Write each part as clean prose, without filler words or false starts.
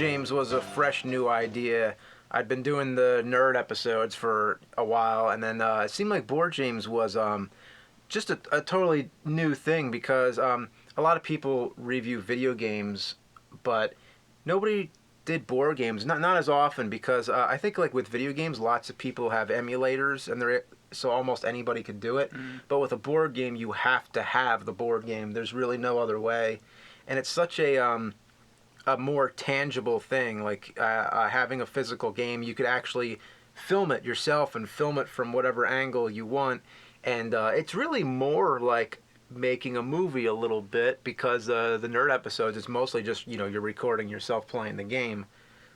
James was a fresh new idea. I'd been doing the nerd episodes for a while, and then it seemed like Board James was just a totally new thing because a lot of people review video games, but nobody did board games. Not as often because I think like with video games, lots of people have emulators, and so almost anybody could do it. But with a board game, you have to have the board game. There's really no other way, and it's such a more tangible thing. Like having a physical game, you could actually film it yourself and film it from whatever angle you want, and it's really more like making a movie a little bit because the nerd episodes is mostly just you're recording yourself playing the game.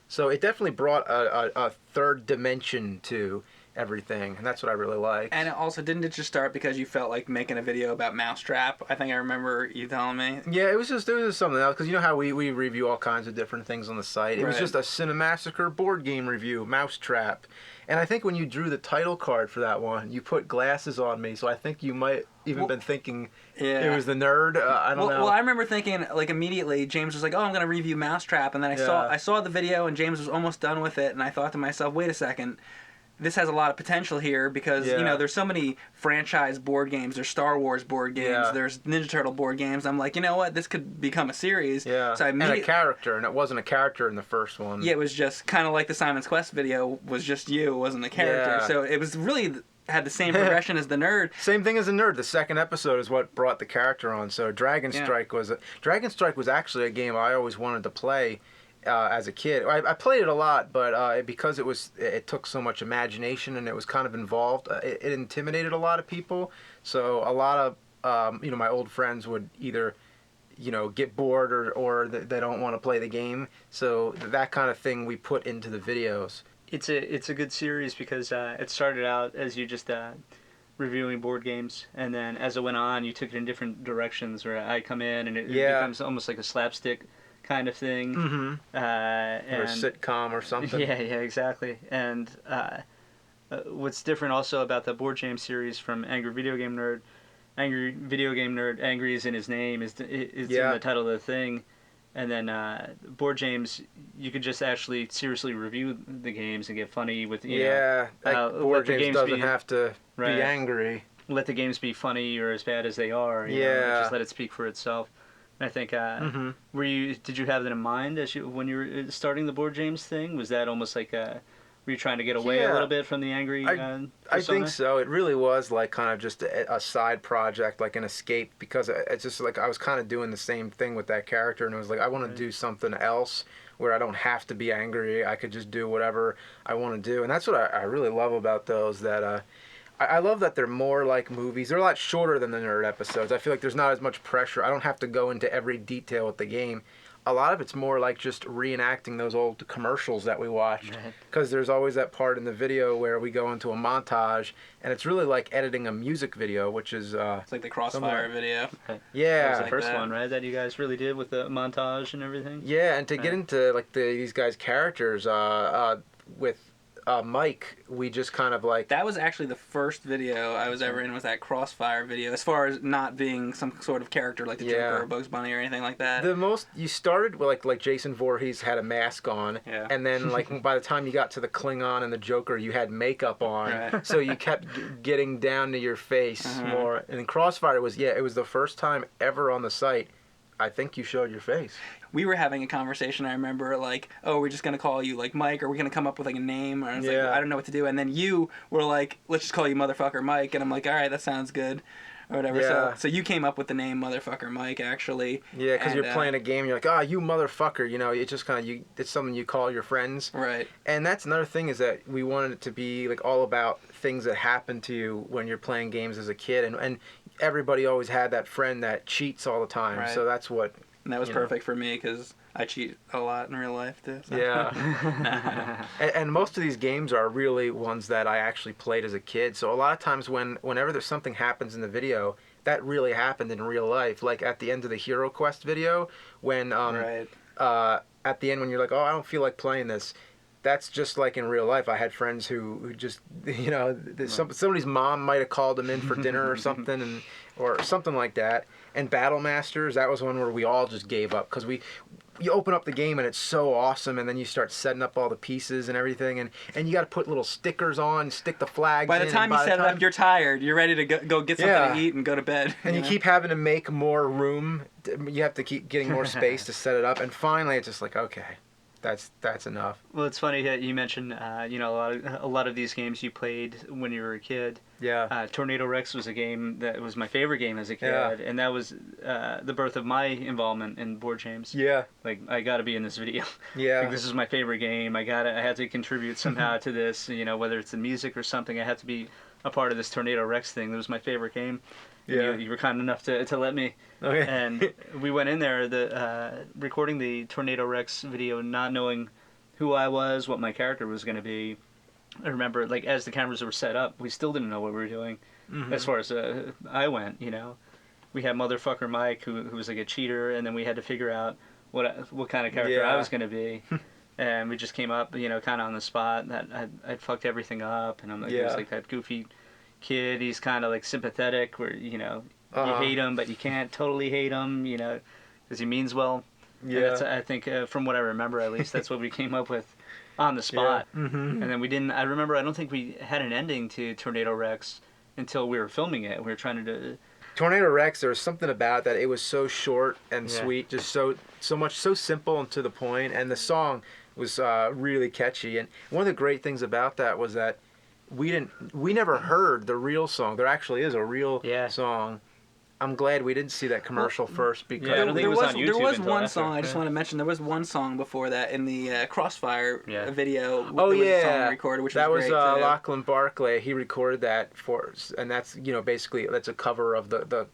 So it definitely brought a third dimension to everything, and that's what I really like. And also, didn't it just start because you felt like making a video about Mousetrap? I think I remember you telling me. Yeah, it was just something else, because you know how we review all kinds of different things on the site. It was just a Cinemassacre board game review, Mousetrap. And I think when you drew the title card for that one, you put glasses on me, so I think you might even been thinking it was the nerd. I don't know. Well, I remember thinking, like, immediately, James was like, oh, I'm going to review Mousetrap, and then I saw the video, and James was almost done with it, and I thought to myself, wait a second, this has a lot of potential here because, there's so many franchise board games. There's Star Wars board games. There's Ninja Turtle board games. I'm like, you know what? This could become a series. Yeah, so and a character, and it wasn't a character in the first one. Yeah, it was just kind of like the Simon's Quest video was just you. It wasn't a character. Yeah. So it was really had the same progression as the nerd. Same thing as the nerd. The second episode is what brought the character on. So Dragon Strike was actually a game I always wanted to play. As a kid, I played it a lot, but because it took so much imagination and it was kind of involved, it intimidated a lot of people. So a lot of my old friends would either get bored or they don't want to play the game. So that kind of thing we put into the videos. It's a good series because it started out as you just reviewing board games, and then as it went on, you took it in different directions. Where I come in and it becomes almost like a slapstick kind of thing, or a sitcom or something. Yeah, exactly. And what's different also about the Board Game series from Angry Video Game Nerd, angry is in his name, is in the title of the thing, and then Board Games, you could just actually seriously review the games and get funny with Board Games doesn't have to be angry. Let the games be funny or as bad as they are. Just let it speak for itself. I think, did you have that in mind when you were starting the Board Games thing? Was that almost like, were you trying to get away a little bit from the angry persona? I think so. It really was like kind of just a side project, like an escape, because it's just like I was kind of doing the same thing with that character, and it was like I want to do something else where I don't have to be angry. I could just do whatever I want to do, and that's what I really love about those, that I love that they're more like movies. They're a lot shorter than the nerd episodes. I feel like there's not as much pressure. I don't have to go into every detail with the game. A lot of it's more like just reenacting those old commercials that we watched. Because there's always that part in the video where we go into a montage, and it's really like editing a music video, which is... it's like the Crossfire video. Yeah. That was the first one, right? That you guys really did with the montage and everything? Yeah, and to get into like these guys' characters with... Mike, we just kind of like... That was actually the first video I was ever in, was that Crossfire video, as far as not being some sort of character like the Joker or Bugs Bunny or anything like that. You started with like Jason Voorhees had a mask on, and then like by the time you got to the Klingon and the Joker, you had makeup on, so you kept getting down to your face more. And Crossfire was, it was the first time ever on the site I think you showed your face. We were having a conversation, I remember, like, oh, we're just going to call you, like, Mike, or we're going to come up with, like, a name, or I was like, I don't know what to do. And then you were like, let's just call you Motherfucker Mike, and I'm like, all right, that sounds good, or whatever. Yeah. So you came up with the name Motherfucker Mike, actually. Yeah, because you're playing a game, you're like, you motherfucker, it's just kind of, it's something you call your friends. Right. And that's another thing, is that we wanted it to be, like, all about things that happen to you when you're playing games as a kid, and everybody always had that friend that cheats all the time, so that's what... And that was perfect for me, because I cheat a lot in real life, too. So. Yeah. and most of these games are really ones that I actually played as a kid, so a lot of times whenever there's something happens in the video, that really happened in real life. Like at the end of the Hero Quest video, when at the end when you're like, I don't feel like playing this, that's just like in real life. I had friends who just, somebody's mom might have called them in for dinner or something, or something like that. And Battle Masters, that was one where we all just gave up, because you open up the game and it's so awesome, and then you start setting up all the pieces and everything, and you got to put little stickers on, stick the flags by the in, time you set it up, you're tired. You're ready to go get something to eat and go to bed. And you keep having to make more room. You have to keep getting more space to set it up, and finally it's just like, okay, that's enough. Well, it's funny that you mentioned, a lot of these games you played when you were a kid. Yeah. Tornado Rex was a game that was my favorite game as a kid, and that was the birth of my involvement in board games. Yeah. Like, I got to be in this video. Yeah. Like, this is my favorite game. I had to contribute somehow to this. Whether it's the music or something, I had to be a part of this Tornado Rex thing. That was my favorite game. Yeah. You were kind enough to let me. Okay. And we went in there, recording the Tornado Rex video, not knowing who I was, what my character was going to be. I remember, like, as the cameras were set up, we still didn't know what we were doing. As far as I went, we had Motherfucker Mike, who was like a cheater, and then we had to figure out what kind of character I was going to be. And we just came up, kind of on the spot. That I'd fucked everything up, and I'm like, it was like that goofy kid. He's kind of like sympathetic, where you hate him, but you can't totally hate him, because he means well. Yeah. And I think from what I remember, at least, that's what we came up with on the spot. Yeah. And then we didn't. I don't think we had an ending to Tornado Rex until we were filming it. We were trying to. Tornado Rex, there was something about that. It was so short and sweet, just so much, so simple and to the point, and the song was really catchy. And one of the great things about that was that we never heard the real song. There actually is a real song. I'm glad we didn't see that commercial first, because I don't think it was on YouTube. There was one after. song I just want to mention. There was one song before that in the Crossfire video. Oh, there was a song recorded, which that was great, Lachlan Barclay. He recorded that for us, and that's basically that's a cover of the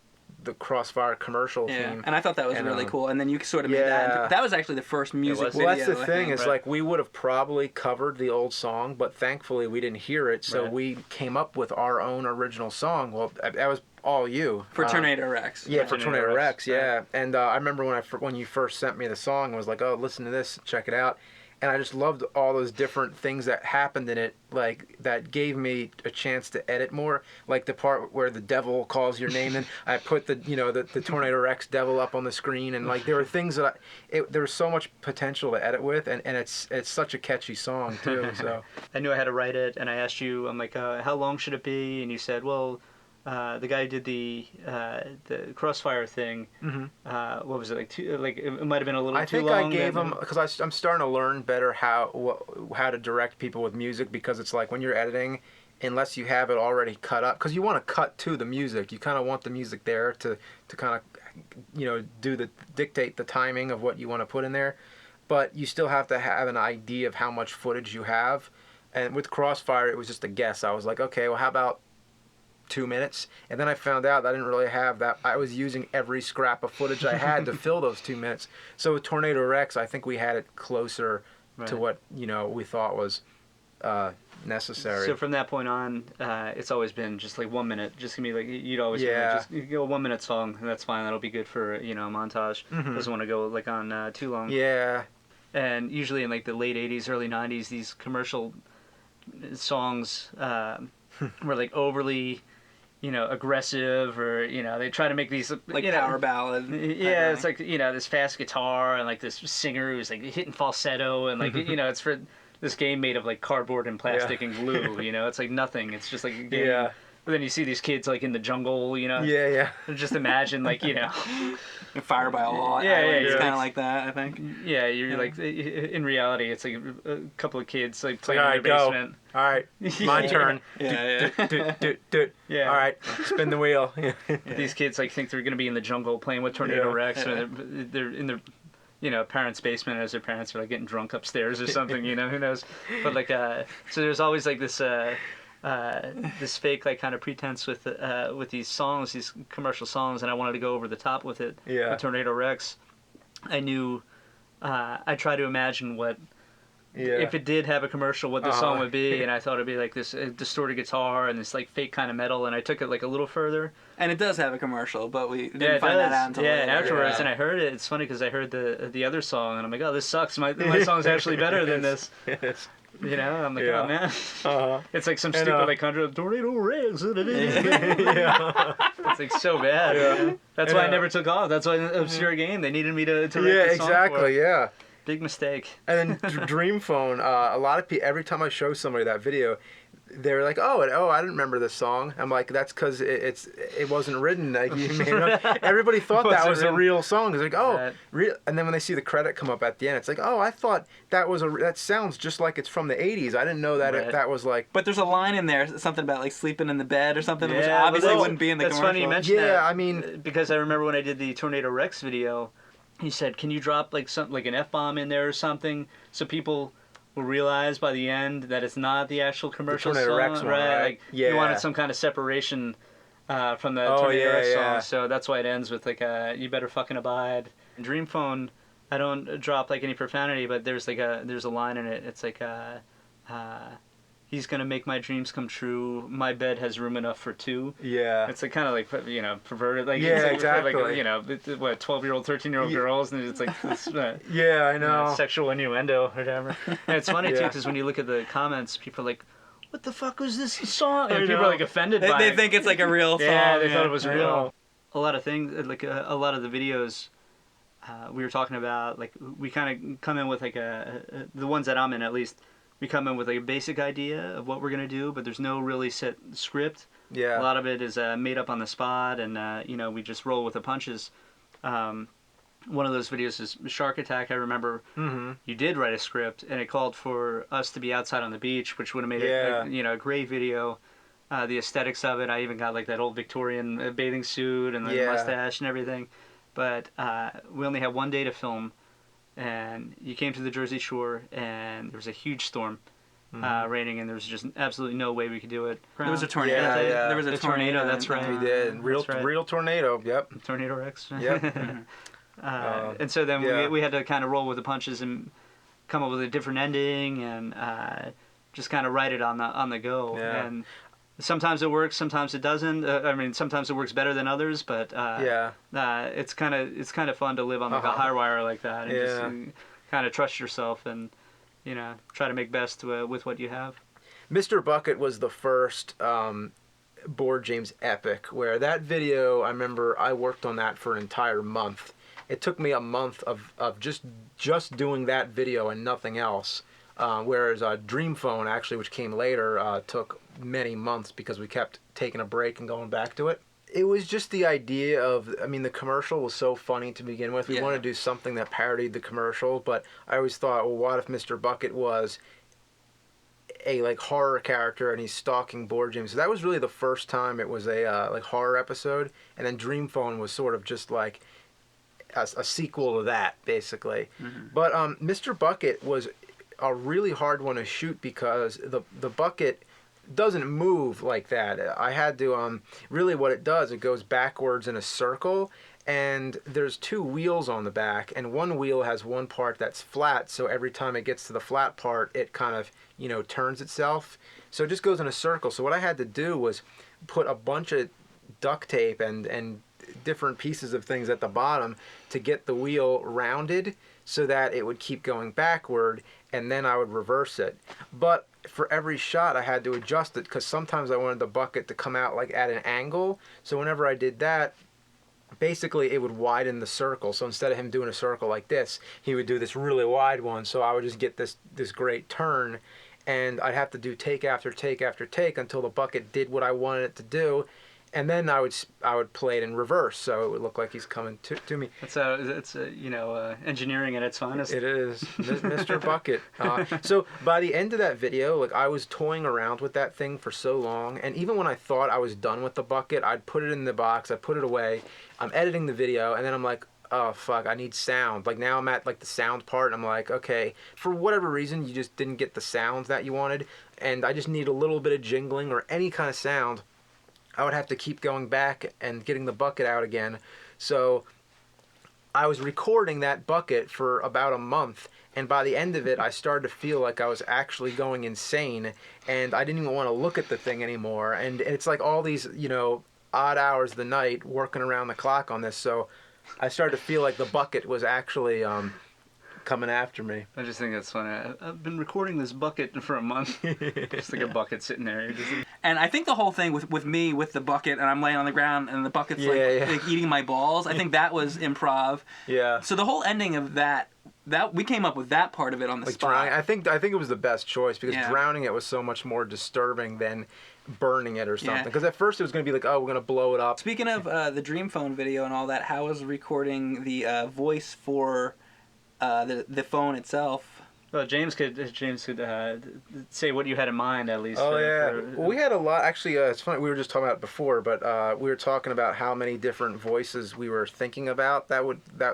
Crossfire commercial theme. And I thought that was really cool. And then you sort of made that. That was actually the first music video. Well, that's the thing. Is like we would have probably covered the old song, but thankfully we didn't hear it, so we came up with our own original song. Well, that was all you for Tornado Rex. Yeah, for Tornado Rex. Yeah, and I remember when you first sent me the song, I was like, oh, listen to this, check it out. And I just loved all those different things that happened in it, like that gave me a chance to edit more. Like the part where the devil calls your name, and I put the Tornado Rex devil up on the screen, and like there were things that there was so much potential to edit with, and it's such a catchy song too. So I knew I had to write it, and I asked you, I'm like, how long should it be? And you said, well. The guy who did the Crossfire thing. What was it like? It might have been a little too long. I think I gave him because I'm starting to learn better how to direct people with music, because it's like when you're editing, unless you have it already cut up, because you want to cut to the music. You kind of want the music there to kind of dictate the timing of what you want to put in there, but you still have to have an idea of how much footage you have. And with Crossfire, it was just a guess. I was like, okay, well, how about 2 minutes? And then I found out that I didn't really have that. I was using every scrap of footage I had to fill those 2 minutes. So with Tornado Rex, I think we had it closer to what we thought was necessary. So from that point on, it's always been just like 1 minute. Just give me like you'd always just go a 1 minute song, and that's fine. That'll be good for a montage. Doesn't want to go like on too long. Yeah. And usually in like the late '80s, early '90s, these commercial songs were like overly aggressive, or they try to make these like power ballad. Yeah, it's like this fast guitar and like this singer who's like hitting falsetto, and like it's for this game made of like cardboard and plastic and glue. It's like nothing. It's just like a game. Yeah. But then you see these kids like in the jungle. Yeah. Just imagine like Fire by a Law. Yeah, it's kind of like that, I think. Yeah, you're like in reality, it's like a couple of kids like playing in their basement. All right, my turn. Yeah. Yeah. All right, spin the wheel. These kids like think they're gonna be in the jungle playing with Tornado Rex, or they're in their parents' basement as their parents are like getting drunk upstairs or something. Who knows? But like so there's always like this fake like kind of pretense with these songs, these commercial songs, and I wanted to go over the top with it. Yeah. With Tornado Rex, I knew I tried to imagine what if it did have a commercial, what the song would be, and I thought it'd be like this distorted guitar and this like fake kind of metal, and I took it like a little further. And it does have a commercial, but we didn't find that out until later. Afterwards, and I heard it. It's funny because I heard the other song, and I'm like, oh, this sucks. My song's actually better than this. You know, I'm like, Yeah. oh man, it's like some And, stupid like country tornado Rex. Yeah. It's like so bad. Yeah. You know? That's And, why I never took off. That's why obscure game. They needed me to write Yeah, the song exactly. for it. Yeah. Big mistake. And then Dream Phone, a lot of people, every time I show somebody that video, they're like, oh, I didn't remember this song. I'm like, that's because it wasn't written. Like, you made it up. Everybody thought that was a real song. It's like, oh, real. And then when they see the credit come up at the end, it's like, oh, I thought that sounds just like it's from the 80s. I didn't know that that was like. But there's a line in there, something about like sleeping in the bed or something, which Yeah, obviously well, wouldn't be in the that's commercial. funny you mentioned that. Yeah, I mean, because I remember when I did the Tornado Rex video, he said, "Can you drop like an F-bomb in there or something so people will realize by the end that it's not the actual commercial Tornado song, Rex one, right? Like Yeah. you wanted some kind of separation from the Tornado Rex song, so that's why it ends with like "You better fucking abide." In Dream Phone, I don't drop like any profanity, but there's a line in it. It's like he's gonna make my dreams come true. My bed has room enough for two. Yeah. It's like kind of like perverted. Like Yeah, it's like, exactly. Like 12-year-old, 13-year-old girls, and it's like this. Yeah, I know. Sexual innuendo or whatever. And it's funny too because when you look at the comments, people are like, "What the fuck was this song?" And people are like offended by They it. think it's like a real song. Yeah, they thought it was I real. know. A lot of things, like a lot of the videos we were talking about, like we kind of come in with like the ones that I'm in at least. We come in with like a basic idea of what we're gonna do, but there's no really set script. Yeah. A lot of it is made up on the spot, and we just roll with the punches. One of those videos is Shark Attack. I remember you did write a script, and it called for us to be outside on the beach, which would have made it a great video. The aesthetics of it, I even got like that old Victorian bathing suit and the mustache and everything. But we only had one day to film. And you came to the Jersey Shore, and there was a huge storm raining, and there was just absolutely no way we could do it. There was a tornado. Yeah. There was a tornado. That's right. We did. Real tornado. Yep. Tornado Rex. Yep. And so then we had to kind of roll with the punches and come up with a different ending and just kind of write it on the go. Yeah. And sometimes it works, sometimes it doesn't. Sometimes it works better than others, but it's kind of fun to live on like a high wire like that and just kind of trust yourself and try to make best with what you have. Mr. Bucket was the first Board James epic where that video, I remember I worked on that for an entire month. It took me a month of just doing that video and nothing else. Whereas Dream Phone, actually, which came later, took many months because we kept taking a break and going back to it. It was just the idea of, the commercial was so funny to begin with. We wanted to do something that parodied the commercial, but I always thought, well, what if Mr. Bucket was a like horror character and he's stalking Board James? So that was really the first time it was a like horror episode, and then Dream Phone was sort of just like a sequel to that, basically. But Mr. Bucket was a really hard one to shoot because the bucket doesn't move like that. I had to really what it does, it goes backwards in a circle, and there's two wheels on the back, and one wheel has one part that's flat, so every time it gets to the flat part it kind of turns itself, so it just goes in a circle. So what I had to do was put a bunch of duct tape and different pieces of things at the bottom to get the wheel rounded so that it would keep going backward, and then I would reverse it. But for every shot I had to adjust it because sometimes I wanted the bucket to come out like at an angle, so whenever I did that, basically it would widen the circle. So instead of him doing a circle like this, he would do this really wide one, so I would just get this great turn, and I'd have to do take after take after take until the bucket did what I wanted it to do. And then I would play it in reverse, so it would look like he's coming to me. It's engineering at its finest. It is, Mr. Bucket. So by the end of that video, like I was toying around with that thing for so long, and even when I thought I was done with the bucket, I'd put it in the box, I'd put it away. I'm editing the video, and then I'm like, oh fuck, I need sound. Like now I'm at like the sound part, and I'm like, okay, for whatever reason you just didn't get the sounds that you wanted, and I just need a little bit of jingling or any kind of sound. I would have to keep going back and getting the bucket out again. So I was recording that bucket for about a month, and by the end of it I started to feel like I was actually going insane, and I didn't even want to look at the thing anymore. And it's like all these odd hours of the night working around the clock on this, so I started to feel like the bucket was actually coming after me. I just think that's funny. I've been recording this bucket for a month. Just like a bucket sitting there. And I think the whole thing with me with the bucket and I'm laying on the ground and the bucket's like eating my balls. I think that was improv. Yeah. So the whole ending of that we came up with that part of it on the spot. Drowning, I think it was the best choice because drowning it was so much more disturbing than burning it or something. Because at first it was going to be like, oh, we're going to blow it up. Speaking of the Dream Phone video and all that, how was recording the voice for the phone itself? Well, James could say what you had in mind at least. Oh yeah, well, we had a lot. Actually, it's funny. We were just talking about it before, but we were talking about how many different voices we were thinking about that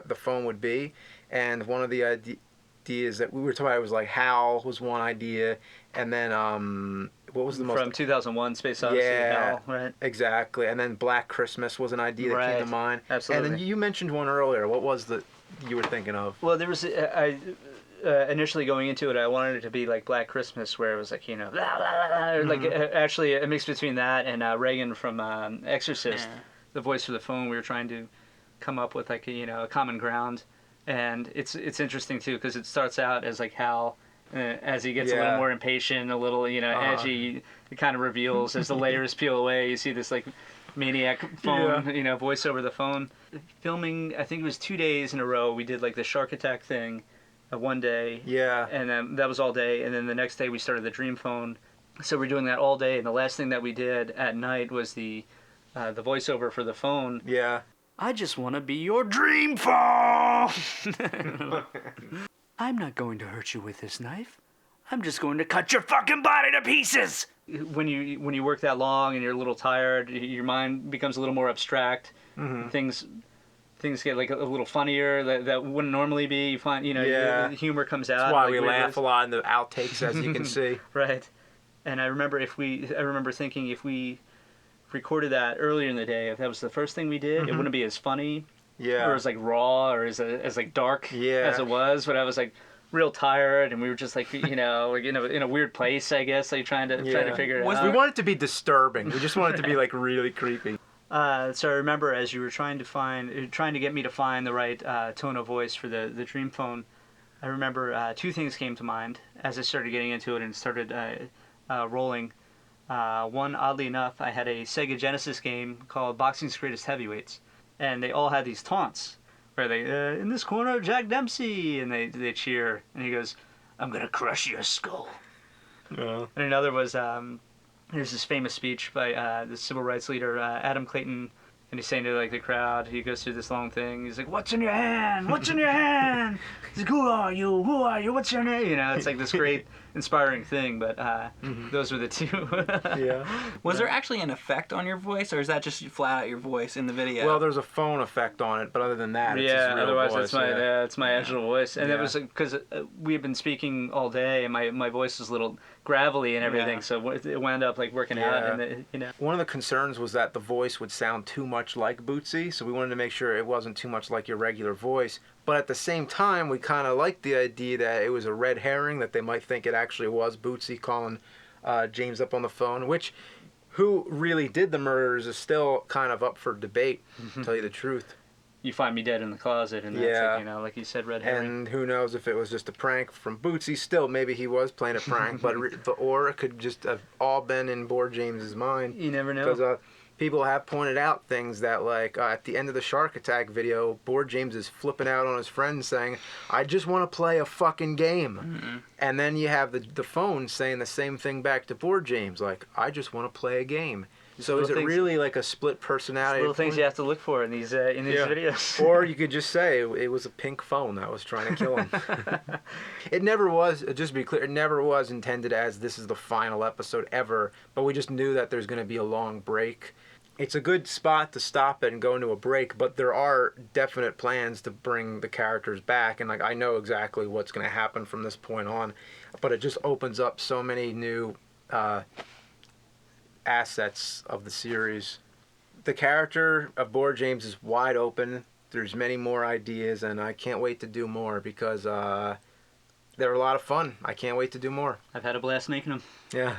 the phone would be, and one of the ideas that we were talking about was like Hal was one idea, and then what was the most from 2001 Space Odyssey? Yeah, Hal, right? Exactly, and then Black Christmas was an idea that came to mind. Absolutely. And then you mentioned one earlier. What was the you were thinking of? Well, there was initially going into it, I wanted it to be like Black Christmas, where it was like, you know, blah, blah, blah, or like actually a mix between that and Reagan from Exorcist, the voice for the phone. We were trying to come up with like a common ground, and it's interesting too because it starts out as like Hal. As he gets a little more impatient, a little edgy, it kind of reveals as the layers peel away. You see this like maniac phone, voice over the phone. Filming, I think it was 2 days in a row. We did like the shark attack thing. One day, and then that was all day, and then the next day we started the Dream Phone, so we're doing that all day, and the last thing that we did at night was the voiceover for the phone. Yeah. I just want to be your Dream Phone. I'm not going to hurt you with this knife. I'm just going to cut your fucking body to pieces. When you work that long and you're a little tired, your mind becomes a little more abstract. Things get like a little funnier that wouldn't normally be. You find, the humor comes out. That's why we laugh a lot in the outtakes, as you can see. Right. And I remember thinking if we recorded that earlier in the day, if that was the first thing we did, it wouldn't be as funny. Yeah. Or as like raw or as like dark as it was. But I was like real tired, and we were just like like in a weird place, I guess, like trying to figure it out. We want it to be disturbing. We just want it to be like really creepy. So I remember as you were trying to get me to find the right tone of voice for the Dream Phone, I remember two things came to mind as I started getting into it and started rolling. One, oddly enough, I had a Sega Genesis game called Boxing's Greatest Heavyweights, and they all had these taunts where they, in this corner, Jack Dempsey, and they cheer, and he goes, I'm gonna crush your skull. And another was, there's this famous speech by the civil rights leader, Adam Clayton, and he's saying to like the crowd, he goes through this long thing, he's like, what's in your hand? What's in your hand? He's like, who are you? Who are you? What's your name? It's like this great, inspiring thing, but those were the two. Was there actually an effect on your voice, or is that just flat out your voice in the video? Well, there's a phone effect on it, but other than that, it's his real otherwise voice. it's my actual voice. And that was because we had been speaking all day, and my voice was a little gravelly and everything, so it wound up like working out. And one of the concerns was that the voice would sound too much like Bootsy, so we wanted to make sure it wasn't too much like your regular voice. But at the same time, we kind of liked the idea that it was a red herring, that they might think it actually was Bootsy calling James up on the phone, which who really did the murders is still kind of up for debate, to tell you the truth. You find me dead in the closet, and that's like you said, red herring. And who knows if it was just a prank from Bootsy. Still, maybe he was playing a prank, or it could just have all been in Board James's mind. You never know. Because people have pointed out things that, like, at the end of the shark attack video, Board James is flipping out on his friends saying, I just want to play a fucking game. And then you have the phone saying the same thing back to Board James, like, I just want to play a game. So is it really like a split personality? Little things you have to look for in these videos. Or you could just say it was a pink phone that was trying to kill him. It never was, just to be clear, it never was intended as this is the final episode ever, but we just knew that there's going to be a long break. It's a good spot to stop it and go into a break, but there are definite plans to bring the characters back, and like I know exactly what's going to happen from this point on, but it just opens up so many new assets of the series. The character of Board James is wide open. There's many more ideas, and I can't wait to do more because they're a lot of fun. I can't wait to do more. I've had a blast making them. Yeah.